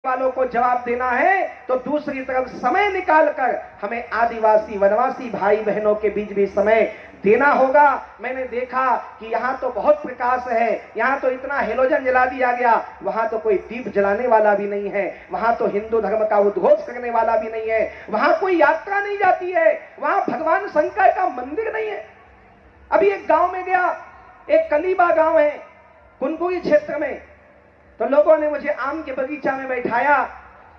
वालों को जवाब देना है तो दूसरी तरफ समय निकालकर हमें आदिवासी वनवासी भाई बहनों के बीच भी समय देना होगा। मैंने देखा कि यहाँ तो बहुत प्रकाश है, यहाँ तो इतना हेलोजन जला दिया गया, वहां तो कोई दीप जलाने वाला भी नहीं है, वहां तो हिंदू धर्म का उद्घोष करने वाला भी नहीं है, वहां कोई यात्रा नहीं जाती है, वहां भगवान शंकर का मंदिर नहीं है। अभी एक गांव में गया, एक कलीबा गांव है कुनकुरी क्षेत्र में, तो लोगों ने मुझे आम के बगीचा में बैठाया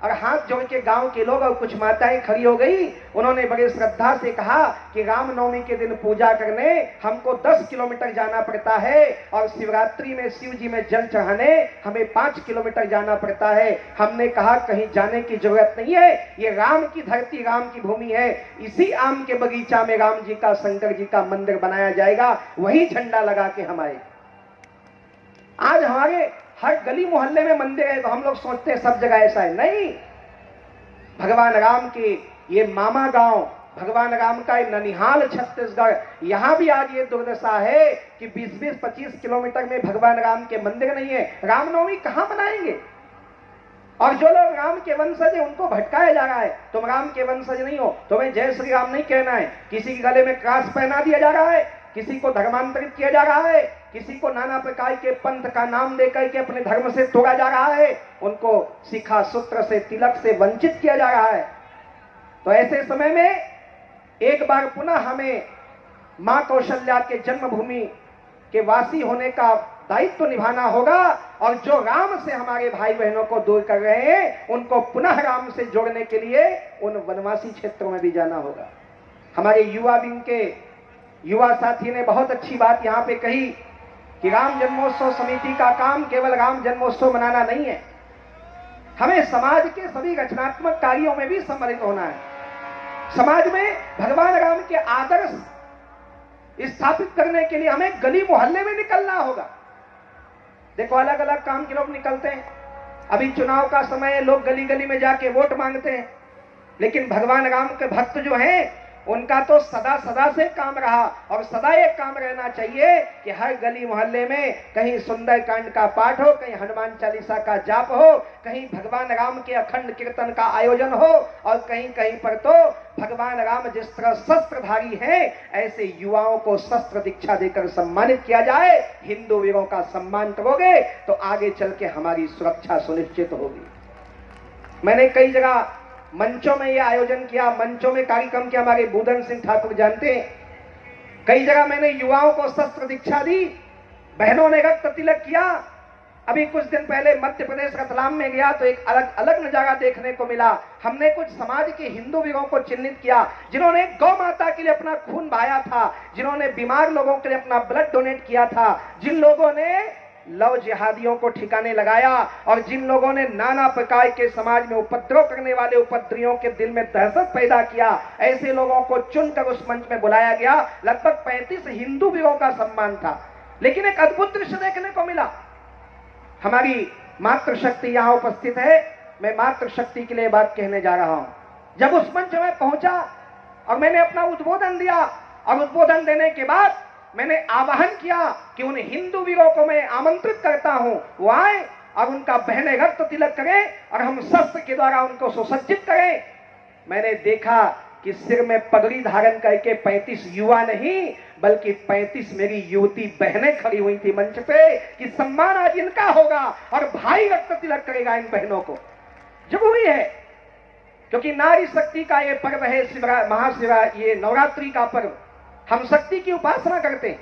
और हाथ जोड़ के गांव के लोग और कुछ माताएं खड़ी हो गई। उन्होंने बड़े श्रद्धा से कहा कि रामनवमी के दिन पूजा करने हमको 10 किलोमीटर जाना पड़ता है और शिवरात्रि में शिव जी में जल चढ़ाने हमें 5 किलोमीटर जाना पड़ता है। हमने कहा कहीं जाने की जरूरत नहीं है, ये राम की धरती, राम की भूमि है, इसी आम के बगीचा में राम जी का, शंकर जी का मंदिर बनाया जाएगा, वही झंडा लगा के हम आए। आज हमारे हर गली मोहल्ले में मंदिर है तो हम लोग सोचते हैं सब जगह ऐसा है, नहीं। भगवान राम के ये मामा गांव, भगवान राम का ननिहाल छत्तीसगढ़, यहां भी आज ये दुर्दशा है कि 20-20, 25 किलोमीटर में भगवान राम के मंदिर नहीं है। रामनवमी कहां मनाएंगे? और जो लोग राम के वंशज है उनको भटकाया जा रहा है, तुम राम के वंशज नहीं हो, तुम्हें जय श्री राम नहीं कहना है। किसी के गले में क्रॉस पहना दिया जा रहा है, किसी को धर्मांतरित किया जा रहा है, किसी को नाना प्रकार के पंथ का नाम देकर के अपने धर्म से तोड़ा जा रहा है, उनको शिखा सूत्र से, तिलक से वंचित किया जा रहा है। तो ऐसे समय में एक बार पुनः हमें मां कौशल्या के जन्मभूमि के वासी होने का दायित्व निभाना होगा और जो राम से हमारे भाई बहनों को दूर कर रहे हैं उनको पुनः राम से जोड़ने के लिए उन वनवासी क्षेत्रों में भी जाना होगा। हमारे युवा विंग के युवा साथी ने बहुत अच्छी बात यहाँ पे कही कि राम जन्मोत्सव समिति का काम केवल राम जन्मोत्सव मनाना नहीं है, हमें समाज के सभी रचनात्मक कार्यों में भी सम्मिलित होना है। समाज में भगवान राम के आदर्श स्थापित करने के लिए हमें गली मोहल्ले में निकलना होगा। देखो अलग अलग काम के लोग निकलते हैं, अभी चुनाव का समय है, लोग गली गली में जाके वोट मांगते हैं, लेकिन भगवान राम के भक्त जो हैं उनका तो सदा सदा से काम रहा और सदा एक काम रहना चाहिए कि हर गली मोहल्ले में कहीं सुंदरकांड का पाठ हो, कहीं हनुमान चालीसा का जाप हो, कहीं भगवान राम के अखंड कीर्तन का आयोजन हो और कहीं कहीं पर तो भगवान राम जिस तरह शस्त्रधारी हैं ऐसे युवाओं को शस्त्र दीक्षा देकर सम्मानित किया जाए। हिंदू वीरों का सम्मान करोगे तो आगे चल के हमारी सुरक्षा सुनिश्चित होगी। मैंने कई जगह मंचों में यह आयोजन किया, मंचों में कार्यक्रम किया, हमारे बुधन सिंह ठाकुर जानते हैं। कई जगह मैंने युवाओं को शस्त्र दीक्षा दी, बहनों ने रक्त तिलक किया। अभी कुछ दिन पहले मध्य प्रदेश रतलाम में गया तो एक अलग अलग नजारा देखने को मिला। हमने कुछ समाज के हिंदू वीरों को चिन्हित किया जिन्होंने गौ माता के लिए अपना खून बहाया था, जिन्होंने बीमार लोगों के लिए अपना ब्लड डोनेट किया था, जिन लोगों ने लव जिहादियों को ठिकाने लगाया और जिन लोगों ने नाना प्रकार के समाज में उपद्रव करने वाले उपद्रवियों के दिल में दहशत पैदा किया, ऐसे लोगों को चुनकर उस मंच में बुलाया गया। लगभग 35 हिंदू वीरों का सम्मान था, लेकिन एक अद्भुत दृश्य देखने को मिला। हमारी मातृशक्ति यहाँ उपस्थित है, मैं मातृशक्ति के लिए बात कहने जा रहा हूं। जब उस मंच में पहुंचा और मैंने अपना उद्बोधन दिया और उद्बोधन देने के बाद मैंने आह्वान किया कि उन हिंदू वीरों को मैं आमंत्रित करता हूं, वो आए और उनका बहने रक्त तिलक करें और हम शस्त्र के द्वारा उनको सुसज्जित करें। मैंने देखा कि सिर में पगड़ी धारण करके 35 युवा नहीं बल्कि 35 मेरी युवती बहनें खड़ी हुई थी मंच पे कि सम्मान आज इनका होगा और भाई रक्त तिलक करेगा इन बहनों को। जरूरी है क्योंकि नारी शक्ति का ये पर्व है, महाशिवरात्रि, ये नवरात्रि का पर्व, हम शक्ति की उपासना करते हैं,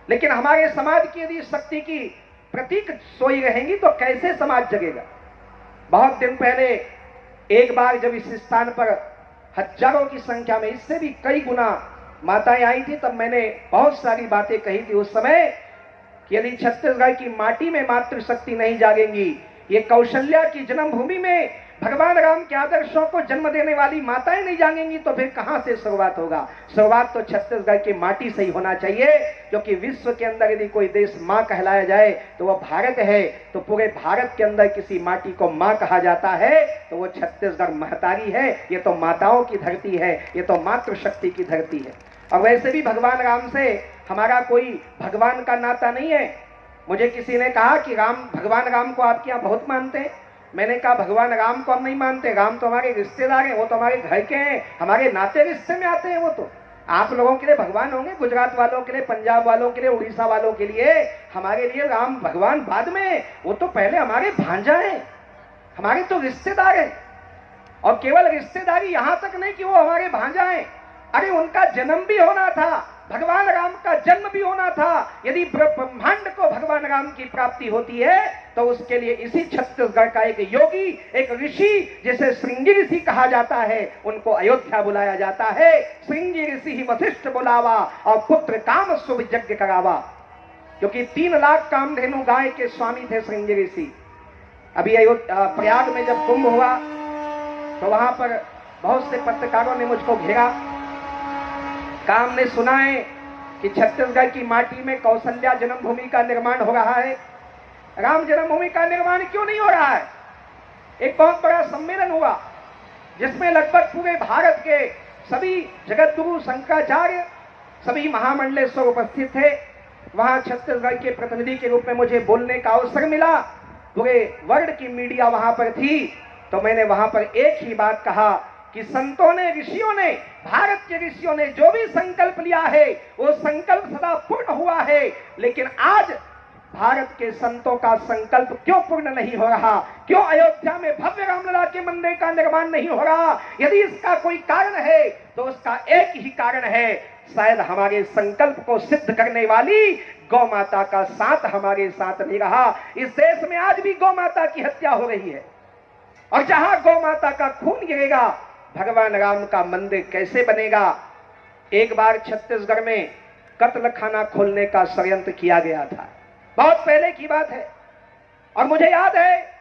लेकिन हमारे समाज की यदि शक्ति की प्रतीक सोई रहेंगी तो कैसे समाज जगेगा। बहुत दिन पहले एक बार जब इस स्थान पर हजारों की संख्या में, इससे भी कई गुना माताएं आई थी, तब मैंने बहुत सारी बातें कही थी उस समय कि यदि छत्तीसगढ़ की माटी में मातृशक्ति नहीं जागेंगी, ये कौशल्या की जन्मभूमि में भगवान राम के आदर्शों को जन्म देने वाली माताएं नहीं जागेंगी तो फिर कहां से शुरुआत होगा। शुरुआत तो छत्तीसगढ़ की माटी से ही होना चाहिए, क्योंकि विश्व के अंदर यदि कोई देश मां कहलाया जाए तो वह भारत है। तो पूरे भारत के अंदर किसी माटी को मां कहा जाता है तो वो छत्तीसगढ़ महतारी है। ये तो माताओं की धरती है, ये तो मातृशक्ति की धरती है। और वैसे भी भगवान राम से हमारा कोई भगवान का नाता नहीं है। मुझे किसी ने कहा कि भगवान राम को आपके यहाँ बहुत मानते हैं। मैंने कहा भगवान राम को हम नहीं मानते, राम तो हमारे रिश्तेदार हैं, वो तो हमारे घर के हैं, हमारे नाते रिश्ते में आते हैं। वो तो आप लोगों के लिए भगवान होंगे, गुजरात वालों के लिए, पंजाब वालों के लिए, उड़ीसा वालों के लिए, हमारे लिए राम भगवान बाद में, वो तो पहले हमारे भांजा हैं, हमारे तो रिश्तेदार हैं। और केवल रिश्तेदारी यहां तक नहीं कि वो हमारे भांजा हैं, अरे उनका जन्म भी होना था, भगवान राम का जन्म भी होना था। यदि ब्रह्मांड को भगवान राम की प्राप्ति होती है तो उसके लिए इसी छत्तीसगढ़ का एक योगी, एक ऋषि, जिसे श्रृंगी ऋषि कहा जाता है, उनको अयोध्या बुलाया जाता है। श्रृंगी ऋषि ही वशिष्ठ बुलावा और पुत्र काम शुभ यज्ञ करावा, क्योंकि 3 लाख कामधेनु गाय के स्वामी थे श्रृंगी ऋषि। अभी प्रयाग में जब कुंभ हुआ तो वहां पर बहुत से पत्रकारों ने मुझको घेरा, कहा हमने सुना है कि छत्तीसगढ़ की माटी में कौशल्या जन्मभूमि का निर्माण हो रहा है, राम जन्मभूमि का निर्माण क्यों नहीं हो रहा है। एक बहुत बड़ा सम्मेलन हुआ जिसमें लगभग पूरे भारत के सभी जगत गुरु, शंकराचार्य, सभी महामंडलेश्वर उपस्थित थे। वहां छत्तीसगढ़ के प्रतिनिधि के रूप में मुझे बोलने का अवसर मिला, पूरे वर्ल्ड की मीडिया वहां पर थी। तो मैंने वहां पर एक ही बात कहा कि संतों ने, ऋषियों ने, भारत के ऋषियों ने जो भी संकल्प लिया है वो संकल्प सदा पूर्ण हुआ है, लेकिन आज भारत के संतों का संकल्प क्यों पूर्ण नहीं हो रहा, क्यों अयोध्या में भव्य रामलला के मंदिर का निर्माण नहीं हो रहा। यदि इसका कोई कारण है तो उसका एक ही कारण है, शायद हमारे संकल्प को सिद्ध करने वाली गौ माता का साथ हमारे साथ नहीं रहा। इस देश में आज भी गौ माता की हत्या हो रही है, और जहां गौ माता का खून गिरेगा भगवान राम का मंदिर कैसे बनेगा। एक बार छत्तीसगढ़ में कत्ल खाना खोलने का षड्यंत्र किया गया था, बहुत पहले की बात है, और मुझे याद है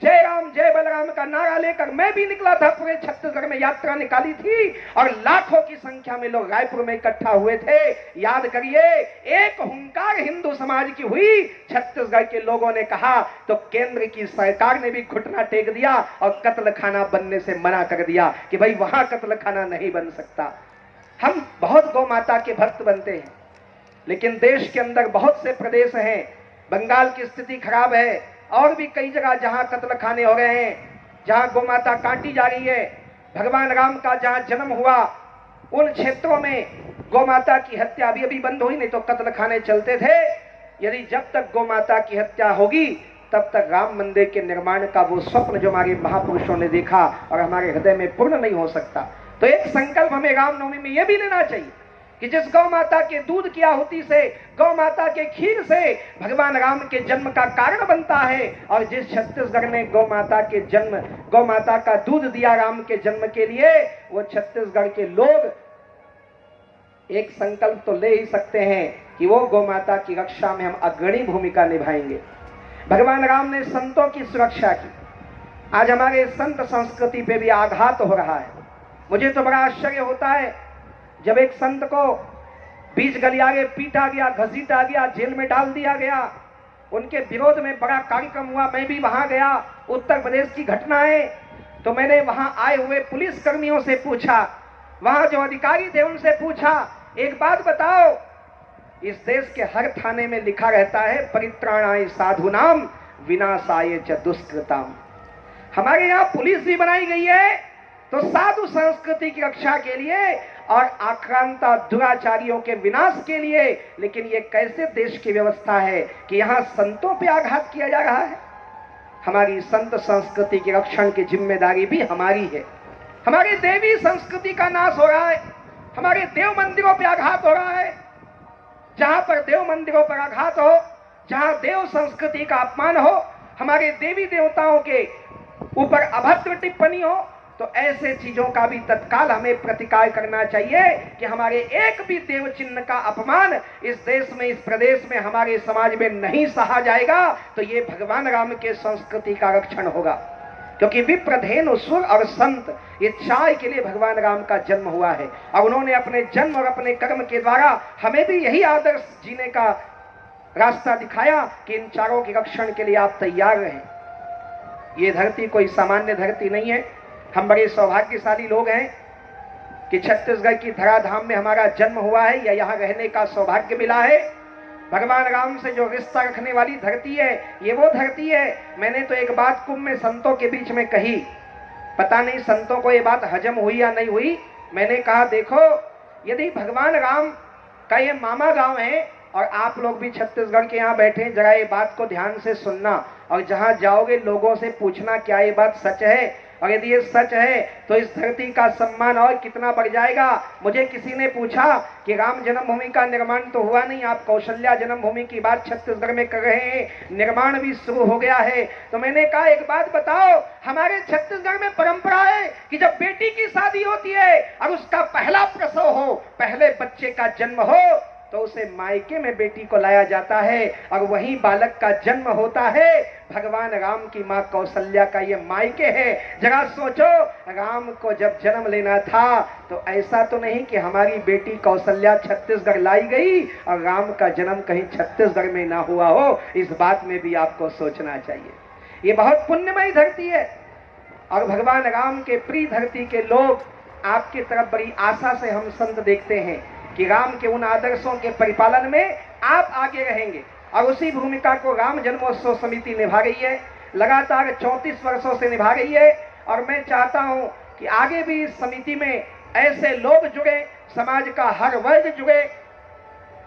जय राम जय बलराम का नारा लेकर मैं भी निकला था, पूरे छत्तीसगढ़ में यात्रा निकाली थी और लाखों की संख्या में लोग रायपुर में इकट्ठा हुए थे। याद करिए, एक हुंकार हिंदू समाज की हुई, छत्तीसगढ़ के लोगों ने कहा तो केंद्र की सरकार ने भी घुटना टेक दिया और कत्ल खाना बनने से मना कर दिया कि भाई वहां कत्ल खाना नहीं बन सकता। हम बहुत गौ माता के भक्त बनते हैं, लेकिन देश के अंदर बहुत से प्रदेश हैं, बंगाल की स्थिति खराब है, और भी कई जगह जहां कत्ल खाने हो रहे हैं, जहां गौ माता काटी जा रही है। भगवान राम का जहां जन्म हुआ उन क्षेत्रों में गौ माता की हत्या अभी अभी बंद हुई, नहीं तो कत्ल खाने चलते थे। यदि जब तक गौ माता की हत्या होगी तब तक राम मंदिर के निर्माण का वो स्वप्न जो हमारे महापुरुषों ने देखा और हमारे हृदय में पूर्ण नहीं हो सकता। तो एक संकल्प हमें रामनवमी में यह भी लेना चाहिए कि जिस गौ माता के दूध की आहुति से, गौ माता के खीर से भगवान राम के जन्म का कारण बनता है, और जिस छत्तीसगढ़ ने गौ माता के जन्म, गौ माता का दूध दिया राम के जन्म के लिए, वो छत्तीसगढ़ के लोग एक संकल्प तो ले ही सकते हैं कि वो गौ माता की रक्षा में हम अग्रणी भूमिका निभाएंगे। भगवान राम ने संतों की सुरक्षा की, आज हमारे संत संस्कृति पे भी आघात हो रहा है। मुझे तो बड़ा आश्चर्य होता है जब एक संत को बीच गलियारे पीटा गया, घसीटा गया, जेल में डाल दिया गया, उनके विरोध में बड़ा कार्यक्रम हुआ, मैं भी वहां गया। उत्तर प्रदेश की घटना है, तो मैंने वहां आए हुए पुलिस कर्मियों से पूछा, वहां जो अधिकारी थे उनसे पूछा, एक बात बताओ, इस देश के हर थाने में लिखा रहता है परित्राणाय साधुनाम विनाशाय च दुष्कृताम। हमारे यहाँ पुलिस भी बनाई गई है तो साधु संस्कृति की रक्षा के लिए और आक्रांता दुराचारियों के विनाश के लिए, लेकिन ये कैसे देश की व्यवस्था है कि यहाँ संतों पे आघात किया जा रहा है। हमारी संत संस्कृति के रक्षण की जिम्मेदारी भी हमारी है। हमारी देवी संस्कृति का नाश हो रहा है, हमारे देव मंदिरों पे आघात हो रहा है। जहां पर देव मंदिरों पर आघात हो, जहां देव संस्कृति का अपमान हो, हमारे देवी देवताओं के ऊपर अभद्र टिप्पणी हो, तो ऐसे चीजों का भी तत्काल हमें प्रतिकार करना चाहिए कि हमारे एक भी देव चिन्ह का अपमान इस देश में, इस प्रदेश में, हमारे समाज में नहीं सहा जाएगा। तो ये भगवान राम के संस्कृति का रक्षण होगा, क्योंकि विप्रधेनु सुर और संत, ये चाय के लिए भगवान राम का जन्म हुआ है, और उन्होंने अपने जन्म और अपने कर्म के द्वारा हमें भी यही आदर्श जीने का रास्ता दिखाया कि इन चारों के रक्षण के लिए आप तैयार रहें। ये धरती कोई सामान्य धरती नहीं है। हम बड़े सौभाग्यशाली लोग हैं कि छत्तीसगढ़ की धराधाम में हमारा जन्म हुआ है या यहाँ रहने का सौभाग्य मिला है। भगवान राम से जो रिश्ता रखने वाली धरती है, ये वो धरती है। मैंने तो एक बात कुंभ में संतों के बीच में कही, पता नहीं संतों को ये बात हजम हुई या नहीं हुई। मैंने कहा देखो, यदि भगवान राम का ये मामा गांव है और आप लोग भी छत्तीसगढ़ के यहाँ बैठे, जरा ये बात को ध्यान से सुनना और जहां जाओगे लोगों से पूछना क्या ये बात सच है, और यदि ये सच है तो इस धरती का सम्मान और कितना बढ़ जाएगा। मुझे किसी ने पूछा कि राम जन्मभूमि का निर्माण तो हुआ नहीं, आप कौशल्या जन्मभूमि की बात छत्तीसगढ़ में कर रहे हैं, निर्माण भी शुरू हो गया है। तो मैंने कहा एक बात बताओ, हमारे छत्तीसगढ़ में परंपरा है कि जब बेटी की शादी होती है और उसका पहला प्रसव हो, पहले बच्चे का जन्म हो, तो उसे मायके में बेटी को लाया जाता है और वहीं बालक का जन्म होता है। भगवान राम की मां कौशल्या का ये मायके है। जरा सोचो, राम को जब जन्म लेना था तो ऐसा तो नहीं कि हमारी बेटी कौशल्या छत्तीसगढ़ लाई गई और राम का जन्म कहीं छत्तीसगढ़ में ना हुआ हो। इस बात में भी आपको सोचना चाहिए। ये बहुत पुण्यमयी धरती है और भगवान राम के प्रिय धरती के लोग आपकी तरफ बड़ी आशा से हम संत देखते हैं कि राम के उन आदर्शों के परिपालन में आप आगे रहेंगे और उसी भूमिका को राम जन्मोत्सव समिति निभा रही है, लगातार 34 वर्षों से निभा रही है। और मैं चाहता हूं कि आगे भी इस समिति में ऐसे लोग जुड़े, समाज का हर वर्ग जुड़े,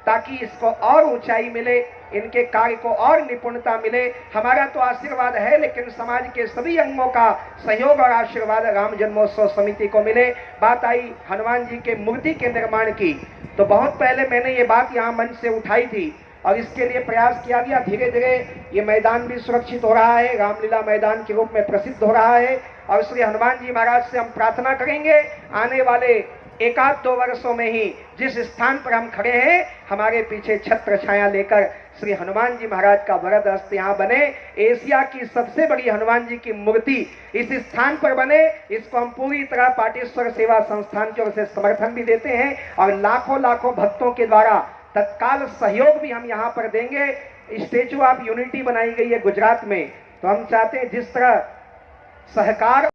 ताकि इसको और ऊंचाई मिले, इनके कार्य को और निपुणता मिले। हमारा तो आशीर्वाद है, लेकिन समाज के सभी अंगों का सहयोग और आशीर्वाद राम जन्मोत्सव समिति को मिले। बात आई हनुमान जी के मूर्ति के निर्माण की, तो बहुत पहले मैंने ये बात यहाँ मंच से उठाई थी और इसके लिए प्रयास किया गया। धीरे धीरे ये मैदान भी सुरक्षित हो रहा है, रामलीला मैदान के रूप में प्रसिद्ध हो रहा है। और श्री हनुमान जी महाराज से हम प्रार्थना करेंगे, आने वाले 1-2 वर्षों में ही जिस स्थान पर हम खड़े हैं, हमारे पीछे छत्र छाया लेकर श्री हनुमान जी महाराज का वरद हस्त यहाँ बने। एशिया की सबसे बड़ी हनुमान जी की मूर्ति इस स्थान पर बने। इसको हम पूरी तरह पाटेश्वर सेवा संस्थान की ओर से समर्थन भी देते हैं और लाखों लाखों भक्तों के द्वारा तत्काल सहयोग भी हम यहाँ पर देंगे। स्टैचू ऑफ यूनिटी बनाई गई है गुजरात में, तो हम चाहते हैं जिस तरह सहकार